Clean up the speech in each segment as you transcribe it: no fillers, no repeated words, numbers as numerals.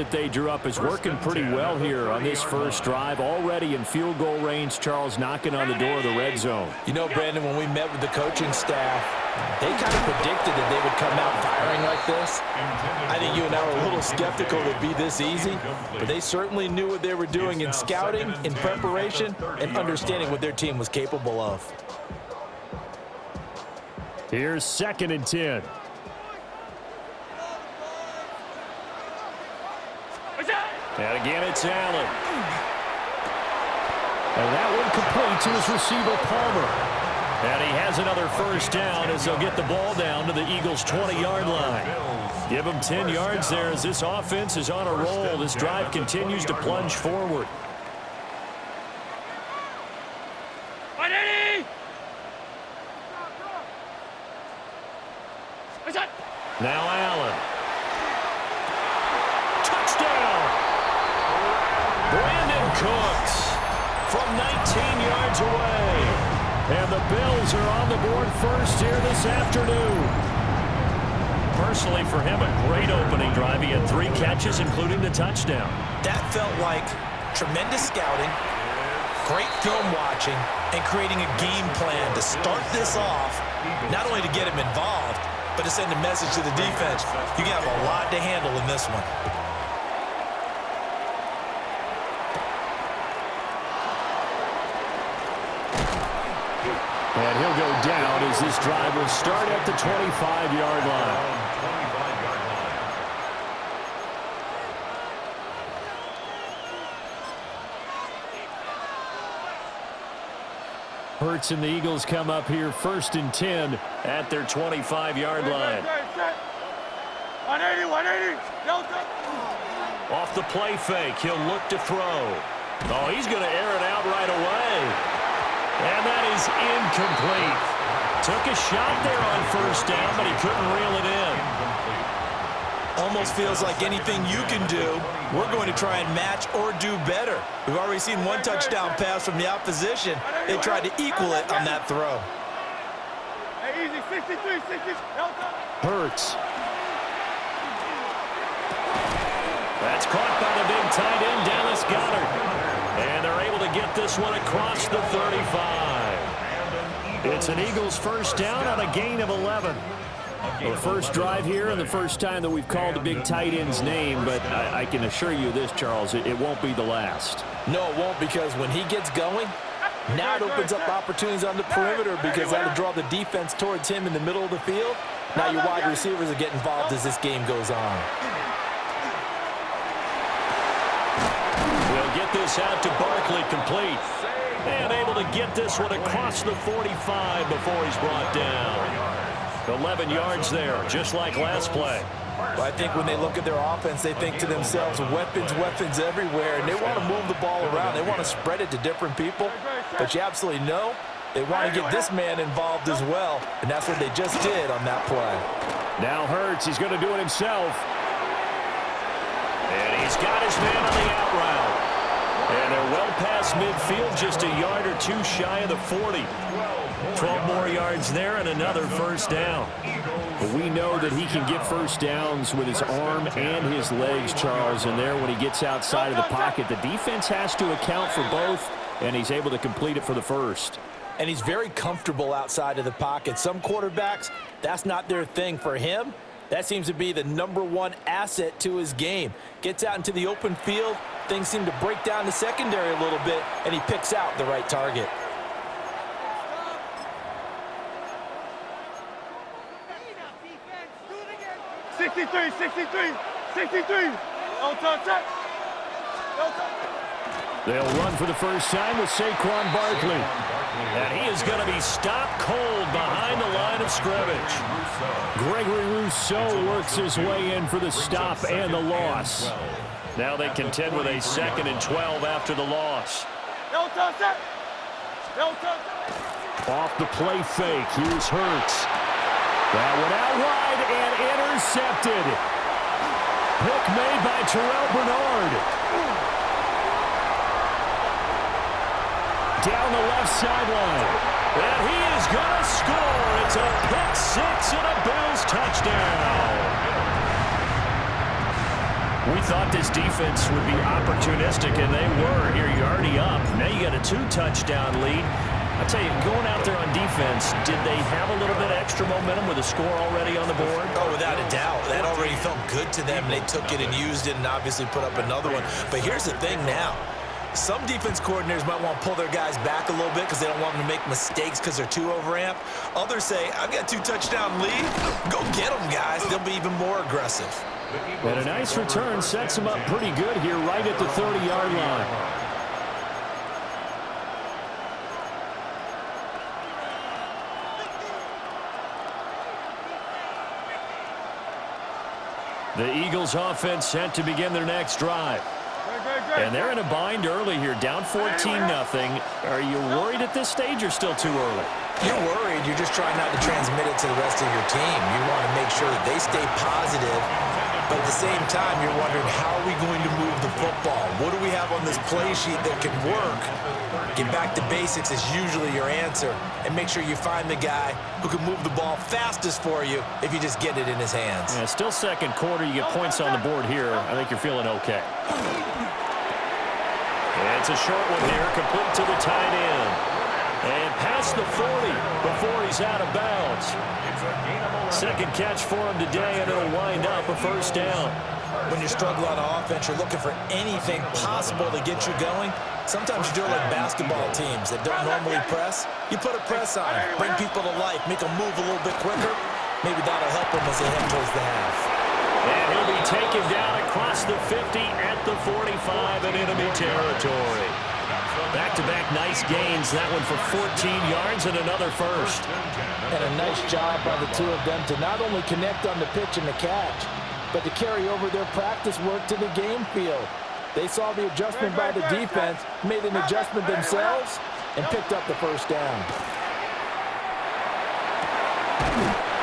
that they drew up is working pretty well here on this first drive. Already in field goal range, Charles, knocking on the door of the red zone. You know, Brandon, when we met with the coaching staff, they kind of predicted that they would come out firing like this. I think you and I were a little skeptical it would be this easy, but they certainly knew what they were doing in scouting, in preparation, and understanding what their team was capable of. Here's 2nd and 10. And again, it's Allen. And that one complete to his receiver, Palmer. And he has another first down as they'll get the ball down to the Eagles' 20-yard line. Give them 10 yards there as this offense is on a roll. This drive continues to plunge forward. Now Allen. Touchdown! Brandon Cooks from 19 yards away. And the Bills are on the board first here this afternoon. Personally, for him, a great opening drive. He had 3 catches, including the touchdown. That felt like tremendous scouting, great film watching, and creating a game plan to start this off, not only to get him involved, but to send a message to the defense. You have a lot to handle in this one. And he'll go down as this drive will start at the 25-yard line. Hurts and the Eagles come up here 1st and 10 at their 25-yard line. 180, 180. Off the play fake, he'll look to throw. Oh, he's going to air it out right away. And that is incomplete. Took a shot there on first down, but he couldn't reel it in. Almost feels like anything you can do, we're going to try and match or do better. We've already seen 1 touchdown pass from the opposition. They tried to equal it on that throw. Hey, easy, 63, 60. Hurts. That's caught by the big tight end, Dallas Goedert. And they're able to get this one across the 35. It's an Eagles first down on a gain of 11. Well, the first drive here and the first time that we've called the big tight end's name, but I can assure you this, Charles, it won't be the last. No, it won't, because when he gets going, now it opens up opportunities on the perimeter because that'll draw the defense towards him in the middle of the field. Now your wide receivers will get involved as this game goes on. We'll get this out to Barkley, complete. And able to get this one across the 45 before he's brought down. 11 yards there, just like last play. Well, I think when they look at their offense, they think to themselves, weapons, weapons everywhere, and they want to move the ball around. They want to spread it to different people, but you absolutely know they want to get this man involved as well, and that's what they just did on that play. Now Hurts, he's going to do it himself. And he's got his man on the out route. And they're well past midfield, just a yard or 2 shy of the 40. 12 more yards there and another first down. But we know that he can get first downs with his arm and his legs, Charles. And there, when he gets outside of the pocket, the defense has to account for both, and he's able to complete it for the first. And he's very comfortable outside of the pocket. Some quarterbacks, that's not their thing. For him, that seems to be the #1 asset to his game. Gets out into the open field, things seem to break down the secondary a little bit, and he picks out the right target. Sixty-three, 63. No touch. They'll run for the first time with Saquon Barkley. And he is going to be stopped cold behind the line of scrimmage. Gregory Rousseau works his way in for the stop and the loss. Now they contend with a 2nd and 12 after the loss. No touch. Off the play fake, here's Hurts. That one out wide and intercepted. Pick made by Terrell Bernard. Down the left sideline. And he is going to score. It's a pick 6 and a Bills touchdown. We thought this defense would be opportunistic, and they were. Here you're already up. Now you got a 2-touchdown lead. I tell you, going out there on defense, did they have a little bit extra momentum with a score already on the board? Oh, without a doubt. That already felt good to them. They took it and used it and obviously put up another one. But here's the thing now. Some defense coordinators might want to pull their guys back a little bit because they don't want them to make mistakes because they're too overamped. Others say, I've got a 2-touchdown lead. Go get them, guys. They'll be even more aggressive. And a nice return sets them up pretty good here right at the 30-yard line. The Eagles offense set to begin their next drive. And they're in a bind early here, down 14-0. Are you worried at this stage or still too early? You're worried. You're just trying not to transmit it to the rest of your team. You want to make sure that they stay positive, but at the same time, you're wondering, how are we going to move the football? What do we have on this play sheet that can work? Get back to basics is usually your answer, and make sure you find the guy who can move the ball fastest for you if you just get it in his hands. Yeah, still second quarter. You get points on the board here. I think you're feeling okay. And it's a short one here, complete to the tight end. And past the 40 before he's out of bounds. Second catch for him today, and it'll wind up a first down. When you struggle on offense, you're looking for anything possible to get you going. Sometimes you do it like basketball teams that don't normally press. You put a press on, bring people to life, make them move a little bit quicker. Maybe that'll help them as they head towards the half. And he'll be taken down across the 50 at the 45 in enemy territory. Back-to-back nice gains. That one for 14 yards and another first. And a nice job by the two of them to not only connect on the pitch and the catch, but to carry over their practice work to the game field. They saw the adjustment by the defense, made an adjustment themselves, and picked up the first down.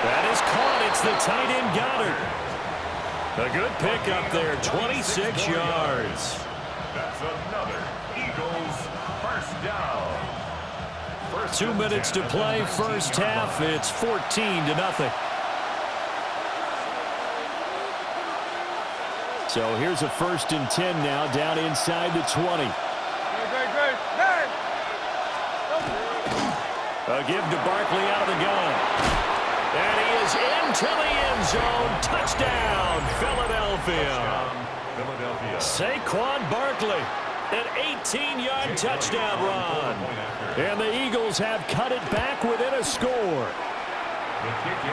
That is caught. It's the tight end Goddard. A good pick up there, 26 yards. That's another Eagles first down. 2 minutes to play, first half. It's 14-0. So here's a 1st and 10 now, down inside the 20. A give to Barkley out of the gun. And he is into the end zone. Touchdown, Philadelphia. Saquon Barkley, an 18-yard touchdown run. And the Eagles have cut it back within a score.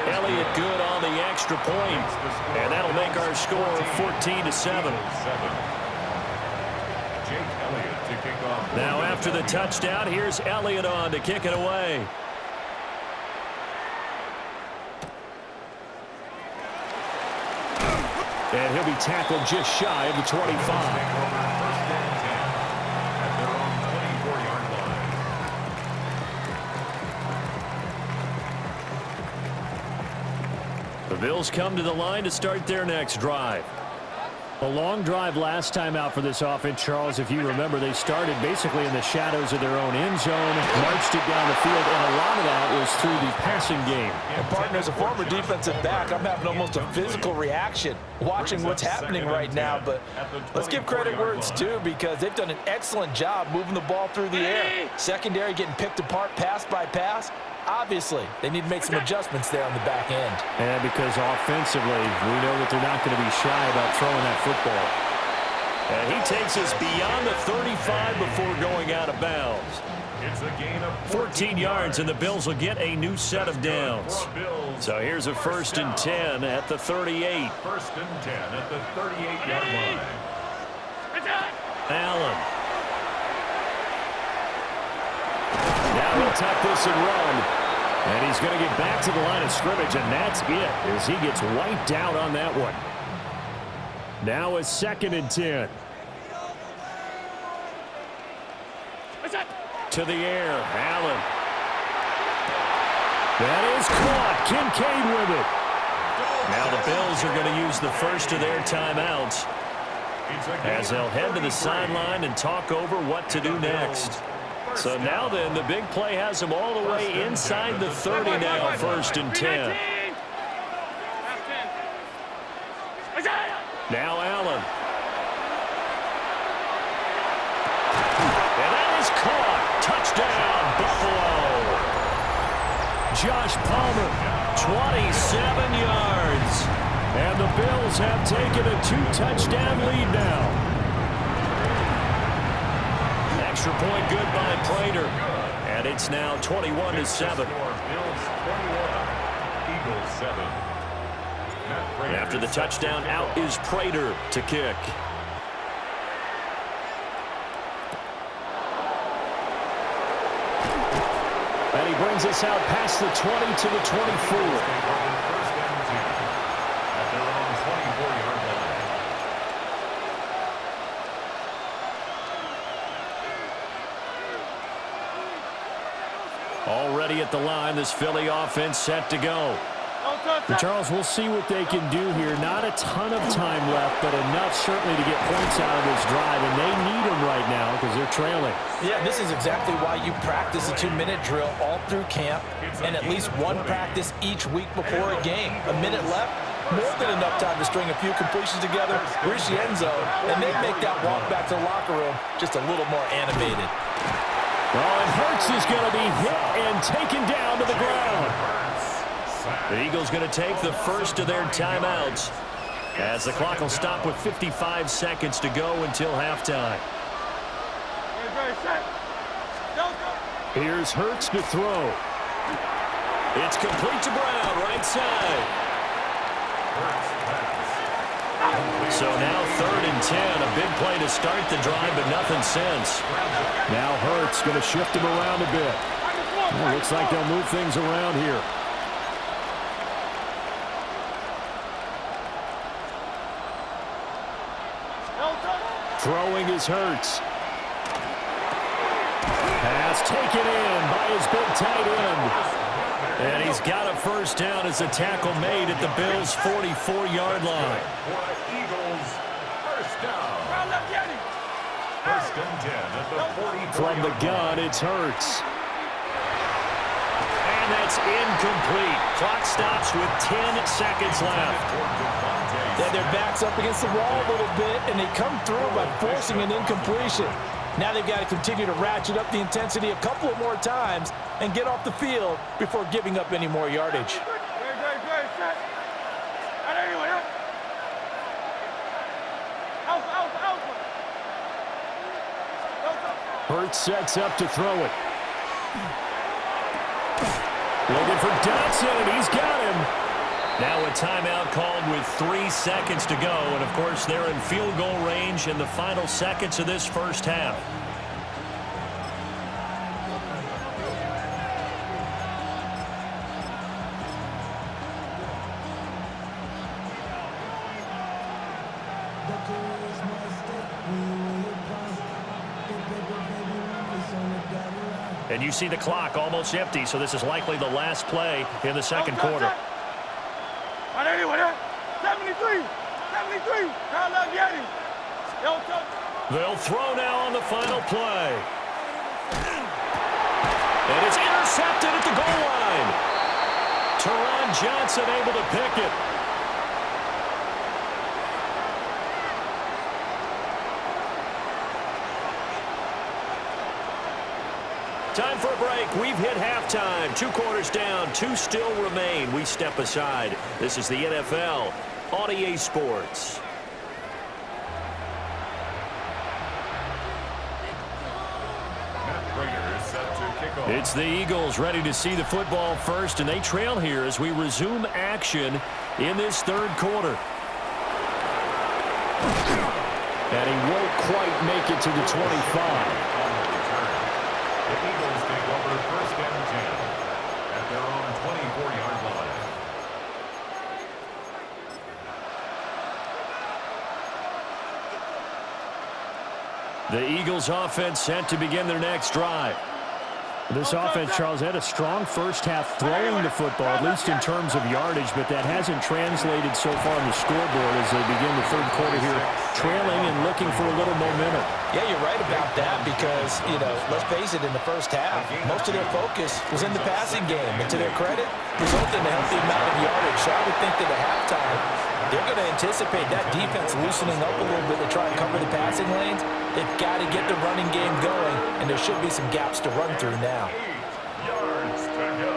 Elliott good on the extra point, and that'll make our score 14-7. Now after the touchdown, here's Elliott on to kick it away. And he'll be tackled just shy of the 25. The Bills come to the line to start their next drive. A long drive last time out for this offense, Charles. If you remember, they started basically in the shadows of their own end zone, marched it down the field, and a lot of that was through the passing game. And partner, as a former defensive back, I'm having almost a physical reaction watching what's happening right now. But let's give credit where it's due, because they've done an excellent job moving the ball through the air. Secondary getting picked apart pass by pass. Obviously, they need to make some adjustments there on the back end. And because offensively, we know that they're not going to be shy about throwing that football. And he takes us beyond the 35 before going out of bounds. 14 yards, and the Bills will get a new set of downs. So here's a 1st and 10 at the 38. 1st and 10 at the 38-yard line. Allen. Now he'll tuck this and run. And he's going to get back to the line of scrimmage, and that's it as he gets wiped out on that one. Now a 2nd and 10. To the air, Allen. That is caught. Kincaid with it. Now the Bills are going to use the first of their timeouts as they'll head to the sideline and talk over what to do next. So now then, the big play has them all the way inside the 30 now, 1st and 10. Now Allen. First down, Buffalo. Josh Palmer, 27 yards. And the Bills have taken a 2-touchdown lead now. Extra point good by Prater. And it's now 21-7. Bills 21, Eagles 7. And after the touchdown, out is Prater to kick. And he brings us out past the 20 to the 24. Already at the line, this Philly offense set to go. Don't touch that. Charles, we'll see what they can do here. Not a ton of time left, but enough certainly to get points out of this drive, and they need them right now because they're trailing. Yeah, this is exactly why you practice a 2-minute drill all through camp and at least one practice each week before a game. A minute left, more than enough time to string a few completions together, reach the end zone, and then make that walk back to the locker room just a little more animated. Oh, and Hurts is going to be hit and taken down to the ground. The Eagles going to take the first of their timeouts as the clock will stop with 55 seconds to go until halftime. Here's Hurts to throw. It's complete to Brown, right side. So now 3rd and 10, a big play to start the drive, but nothing since. Now Hurts going to shift him around a bit. Well, looks like they'll move things around here. Throwing is Hurts. Pass taken in by his big tight end. And he's got a first down as a tackle made at the Bills' 44-yard line. Eagles, first down. First and 10 at the 44. From the gun, it's Hurts. And that's incomplete. Clock stops with 10 seconds left. Yeah, their back's up against the wall a little bit, and they come through by forcing an incompletion. Now they've got to continue to ratchet up the intensity a couple of more times and get off the field before giving up any more yardage. Hurts sets up to throw it. Looking for Dotson, and he's got him. Now a timeout called with 3 seconds to go. And, of course, they're in field goal range in the final seconds of this first half. And you see the clock almost empty, so this is likely the last play in the second quarter. 73. They'll throw now on the final play. And it's intercepted at the goal line. Teron Johnson able to pick it. Time for a break. We've hit halftime. 2 quarters down. 2 still remain. We step aside. This is the NFL on EA Sports. It's the Eagles ready to see the football first, and they trail here as we resume action in this third quarter. And he won't quite make it to the 25. The Eagles take over first and 10 at their own 24-yard line. The Eagles offense set to begin their next drive. This offense, Charles, had a strong first half throwing the football, at least in terms of yardage, but that hasn't translated so far on the scoreboard as they begin the third quarter here, trailing and looking for a little momentum. Yeah, you're right about that because, let's face it, in the first half, most of their focus was in the passing game. And to their credit, resulted in a healthy amount of yardage. So I would think that at halftime, they're going to anticipate that defense loosening up a little bit to try and cover the passing lanes They've got to get the running game going, and there should be some gaps to run through now. 8 yards to go.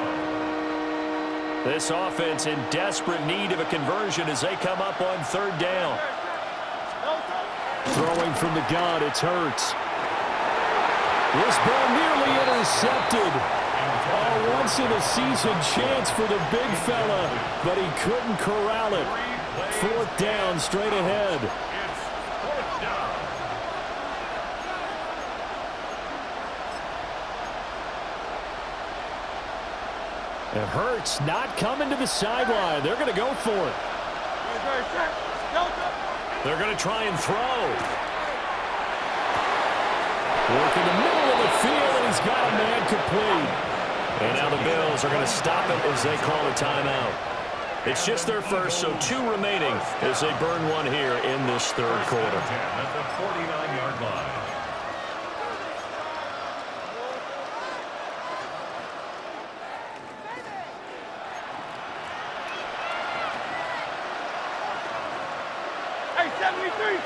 This offense in desperate need of a conversion as they come up on third down. Throwing from the gun, it's Hurts. This ball nearly intercepted. A once-in-a-season chance for the big fella, but he couldn't corral it. Fourth down, straight ahead. It's fourth down. And Hurts not coming to the sideline. They're going to go for it. They're going to try and throw. Work in the middle of the field, and he's got a man complete. And now the Bills are going to stop it as they call a timeout. It's just their first, so 2 remaining as they burn one here in this third quarter. At the 49-yard line. Hey, 73.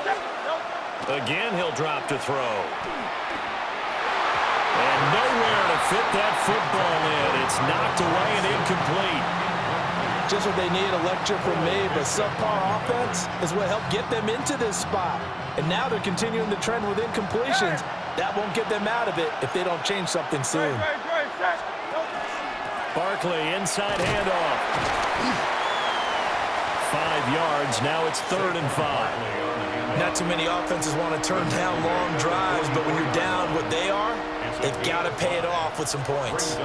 Again, he'll drop to throw. And nowhere to fit that football in. It's knocked away and incomplete. Just what they need, a lecture from me, but subpar offense is what helped get them into this spot. And now they're continuing the trend with incompletions. That won't get them out of it if they don't change something soon. Barkley, inside handoff. 5 yards, now it's 3rd and 5. Not too many offenses want to turn down long drives, but when you're down what they are, they've got to pay it off with some points.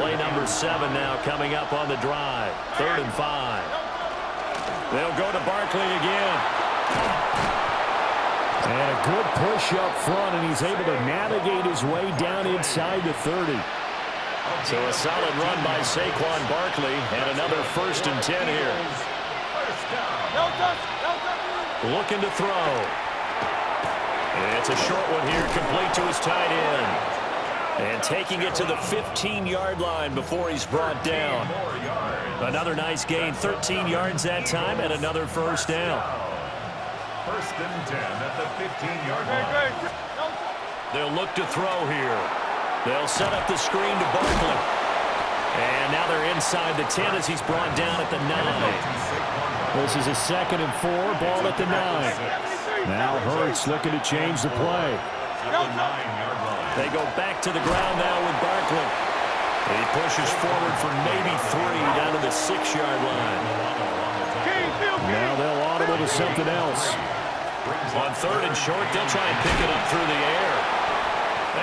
Play number 7 now coming up on the drive. 3rd and 5. They'll go to Barkley again. And a good push up front, and he's able to navigate his way down inside the 30. So a solid run by Saquon Barkley, and another 1st and 10 here. Looking to throw. And it's a short one here, complete to his tight end. And taking it to the 15-yard line before he's brought down. Another nice gain, 13 yards that time, and another 1st down. 1st and 10 at the 15-yard line. They'll look to throw here. They'll set up the screen to Barkley. And now they're inside the 10 as he's brought down at the 9. This is a 2nd and 4, ball at the 9. Now Hurts looking to change the play. They go back to the ground now with Barkley. He pushes forward for maybe 3 down to the 6-yard line. Now they'll audible to something else. On 3rd and short, they'll try and pick it up through the air.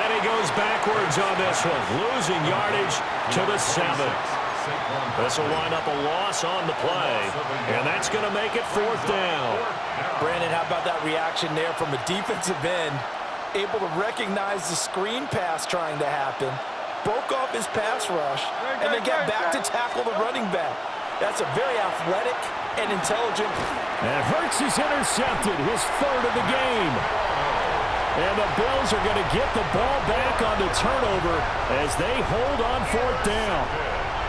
And he goes backwards on this one, losing yardage to the 7. This will wind up a loss on the play, and that's going to make it 4th down. Brandon, how about that reaction there from a defensive end? Able to recognize the screen pass trying to happen, broke off his pass rush, and then got back to tackle the running back. That's a very athletic and intelligent. And Hurts is intercepted, his 3rd of the game. And the Bills are going to get the ball back on the turnover as they hold on 4th down.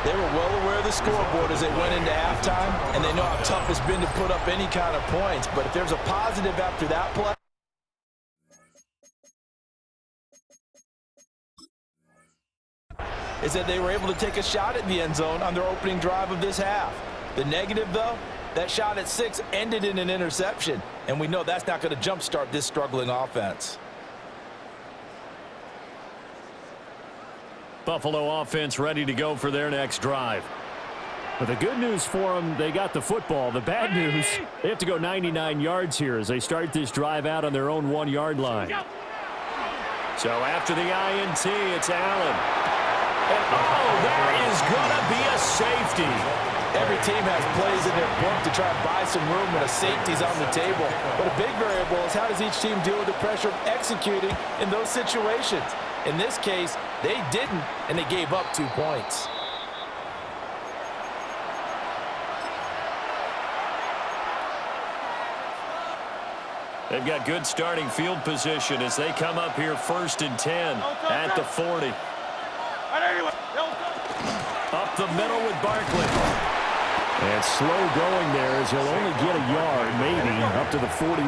They were well aware of the scoreboard as they went into halftime, and they know how tough it's been to put up any kind of points. But if there's a positive after that play, is that they were able to take a shot at the end zone on their opening drive of this half. The negative, though, that shot at 6 ended in an interception, and we know that's not going to jumpstart this struggling offense. Buffalo offense ready to go for their next drive. But the good news for them, they got the football. The bad news, they have to go 99 yards here as they start this drive out on their own 1-yard line. So after the INT, it's Allen. And there is going to be a safety. Every team has plays in their book to try and buy some room when a safety's on the table. But a big variable is how does each team deal with the pressure of executing in those situations. In this case, they didn't, and they gave up 2 points. They've got good starting field position as they come up here 1st and 10 at the 40. Up the middle with Barkley. And slow going there as he'll only get a yard, maybe, up to the 41.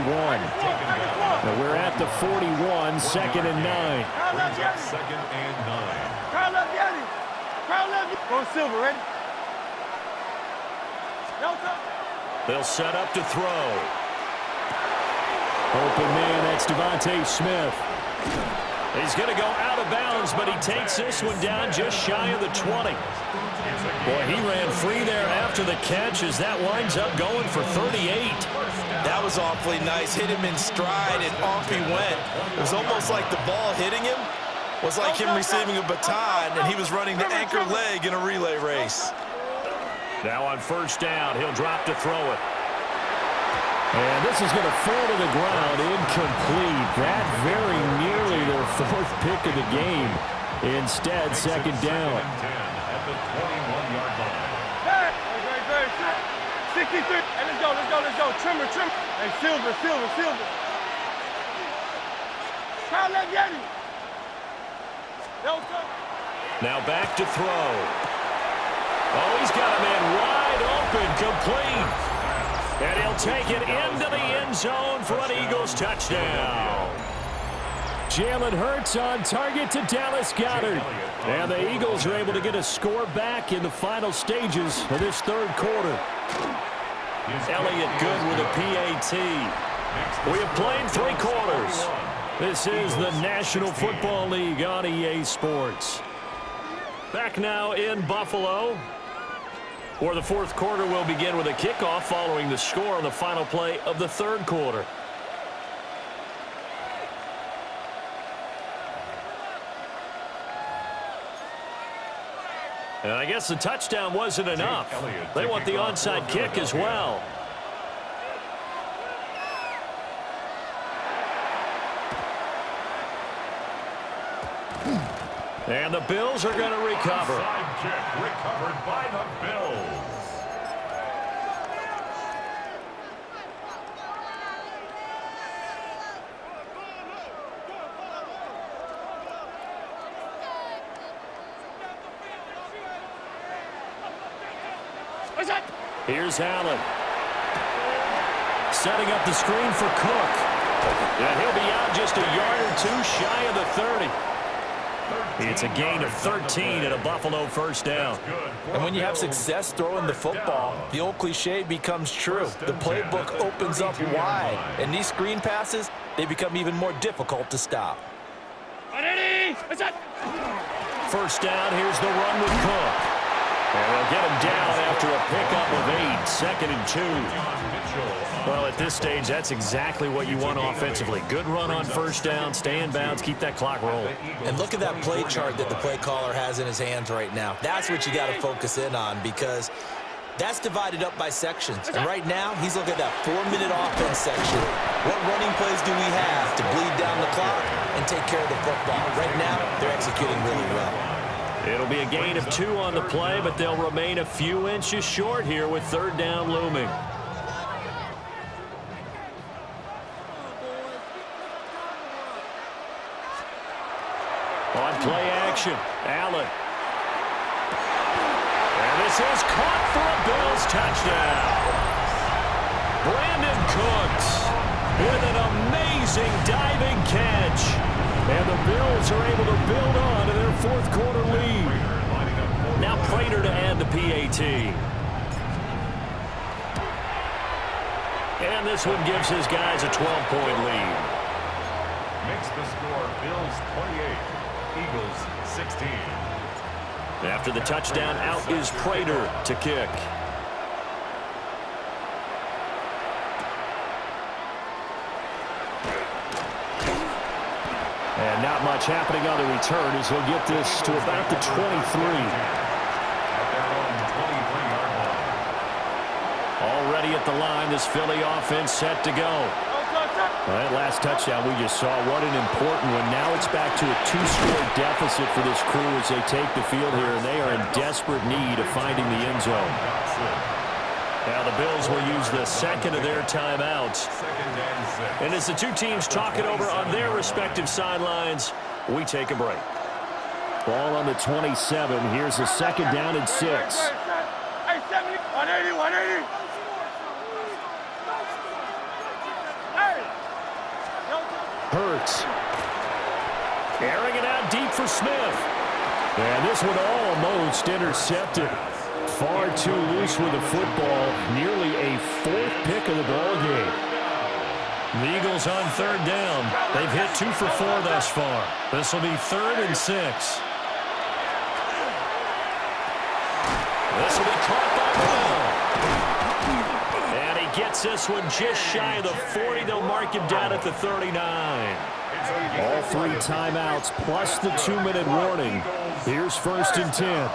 Now we're at the 41, second and 9. Brings up second and 9. Carl left Yanni. Carl left. Go Silver, ready? They'll set up to throw. Open man, that's Devontae Smith. He's going to go out of bounds, but he takes this one down just shy of the 20. Boy, he ran free there after the catch as that winds up going for 38. That was awfully nice. Hit him in stride, and off he went. It was almost like the ball hitting him was like him receiving a baton, and he was running the anchor leg in a relay race. Now on first down, he'll drop to throw it. And this is going to fall to the ground, incomplete. That very nearly their fourth pick of the game. Instead, second down. At the 21-yard line. Very, 63. Hey, let's go. Trimmer. Hey, Silver. Carl left Yanni. Now back to throw. Oh, he's got a man wide open, complete. And he'll take it into the end zone for an Eagles touchdown. Jalen Hurts on target to Dallas Goedert. And the Eagles are able to get a score back in the final stages of this third quarter. Elliott good with a PAT. We have played 3 quarters. This is the National Football League on EA Sports. Back now in Buffalo, where the fourth quarter will begin with a kickoff following the score on the final play of the third quarter. And I guess the touchdown wasn't enough. They want the onside kick as well. And the Bills are going to recover. Onside kick recovered by the Bills. Here's Allen. Setting up the screen for Cook. And he'll be out just a yard or 2 shy of the 30. It's a gain of 13 and a Buffalo first down. And when you have success throwing the football, the old cliche becomes true. The playbook opens up wide, and these screen passes, they become even more difficult to stop. First down, here's the run with Cook. And they'll get him down after a pickup of 8, second and 2. Well, at this stage, that's exactly what you want offensively. Good run on first down, stay in bounds, keep that clock rolling. And look at that play chart that the play caller has in his hands right now. That's what you got to focus in on, because that's divided up by sections. And right now, he's looking at that 4-minute offense section. What running plays do we have to bleed down the clock and take care of the football? Right now, they're executing really well. It'll be a gain of 2 on the play, but they'll remain a few inches short here with third down looming. On play action, Allen. And this is caught for a Bills touchdown. Brandon Cooks with an amazing diving catch. And the Bills are able to build on to their fourth quarter lead. Now Prater to add the PAT. And this one gives his guys a 12-point lead. Makes the score Bills 28, Eagles 16. After the touchdown, out is Prater to kick. And not much happening on the return as he'll get this to about the 23. At their own 23-yard line. Already at the line, this Philly offense set to go. Well, that last touchdown we just saw, what an important one. Now it's back to a 2-score deficit for this crew as they take the field here, and they are in desperate need of finding the end zone. Now the Bills will use the second of their timeouts. And as the two teams talk it over on their respective sidelines, we take a break. Ball on the 27. Here's a second down and 6. Hey, 70, 180. Hey! Hurts. Airing it out deep for Smith. And this one almost intercepted. Far too loose with the football. Nearly a fourth pick of the ball game. The Eagles on third down. They've hit 2 for 4 thus far. This will be 3rd and 6. This will be caught by Bell. And he gets this one just shy of the 40. They'll mark him down at the 39. All 3 timeouts plus the 2-minute warning. Here's 1st and 10.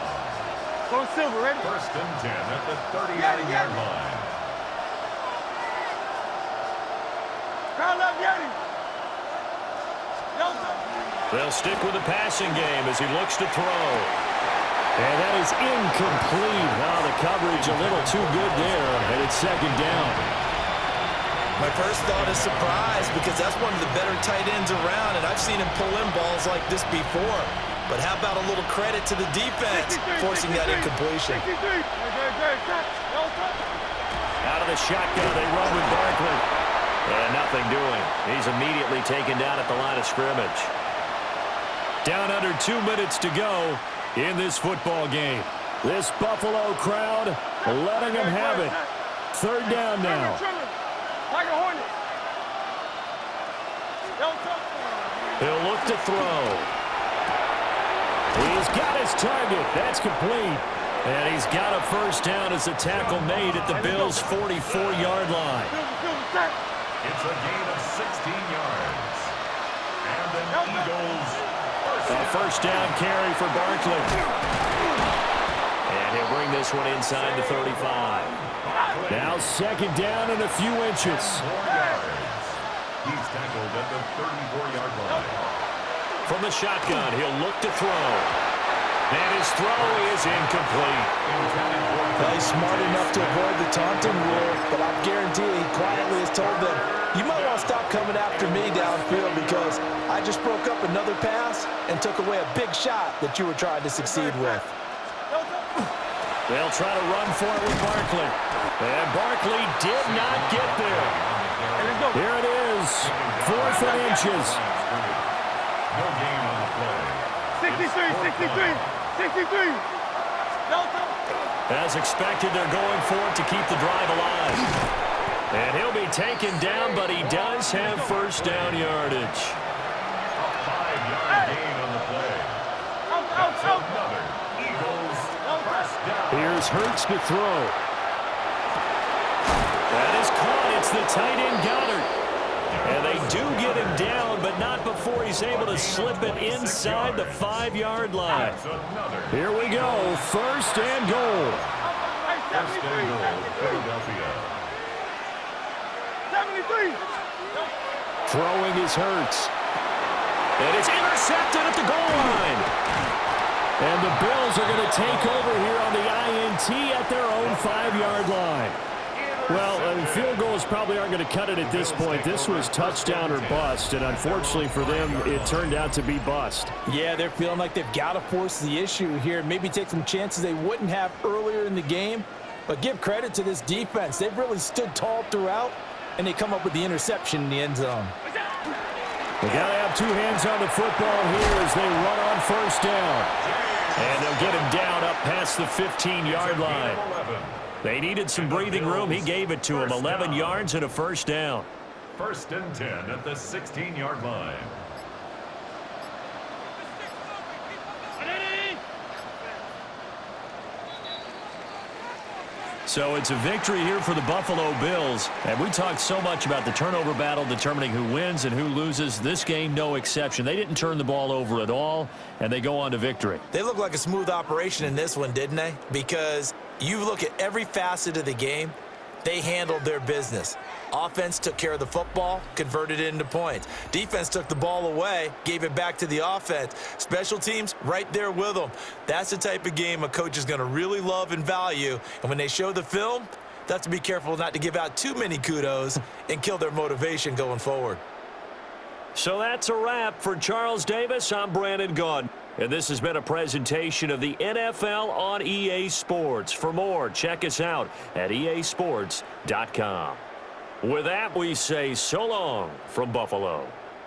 Go Silver, ready? 1st and 10 at the 39-yard line. Crowd up, Yeti. They'll stick with the passing game as he looks to throw. And that is incomplete. Wow, the coverage a little too good there, and it's 2nd down. My first thought is surprise because that's one of the better tight ends around, and I've seen him pull in balls like this before. But how about a little credit to the defense forcing that incompletion? Out of the shotgun, they run with Barkley. And nothing doing. He's immediately taken down at the line of scrimmage. Down under 2 minutes to go in this football game. This Buffalo crowd letting them have it. 3rd down now. He'll look to throw. He's got his target. That's complete. And he's got a 1st down as the tackle made at the Bills' 44-yard line. It's a gain of 16 yards. And the Eagles A 1st down carry for Barkley. And he'll bring this one inside the 35. Now 2nd down and a few inches. 4 yards. He's tackled at the 34-yard line. From the shotgun, he'll look to throw. And his throw is incomplete. Well, he's smart enough to avoid the taunting rule, but I guarantee he quietly has told them, you might want to stop coming after me downfield because I just broke up another pass and took away a big shot that you were trying to succeed with. They'll try to run for it with Barkley. And Barkley did not get there. Here it is, 4th and inches. No gain on the play. 63. As expected, they're going for it to keep the drive alive. And he'll be taken down, but he does have 1st down yardage. A 5-yard gain on the play. That's another Eagles 1st down. Here's Hurts to throw. That is caught. It's the tight end Goddard. And they do get him down, but not before he's able to slip it inside the 5-yard line. Here we go. 1st and goal. 1st and goal, Philadelphia. 73. Throwing is Hurts. And it's intercepted at the goal line. And the Bills are going to take over here on the INT at their own 5-yard line. Well, field goals probably aren't going to cut it at this point. This was touchdown or bust, and unfortunately for them, it turned out to be bust. Yeah, they're feeling like they've got to force the issue here, maybe take some chances they wouldn't have earlier in the game. But give credit to this defense. They've really stood tall throughout, and they come up with the interception in the end zone. They got to have 2 hands on the football here as they run on 1st down. And they'll get him down up past the 15-yard line. They needed some breathing room. He gave it to him. 11 yards and a 1st down. 1st and 10 at the 16-yard line. So it's a victory here for the Buffalo Bills. And we talked so much about the turnover battle determining who wins and who loses. This game, no exception. They didn't turn the ball over at all, and they go on to victory. They look like a smooth operation in this one, didn't they? Because you look at every facet of the game, they handled their business. Offense took care of the football, converted it into points. Defense took the ball away, gave it back to the offense. Special teams right there with them. That's the type of game a coach is going to really love and value. And when they show the film, they have to be careful not to give out too many kudos and kill their motivation going forward. So that's a wrap for Charles Davis. I'm Brandon Gaudin. And this has been a presentation of the NFL on EA Sports. For more, check us out at easports.com. With that, we say so long from Buffalo.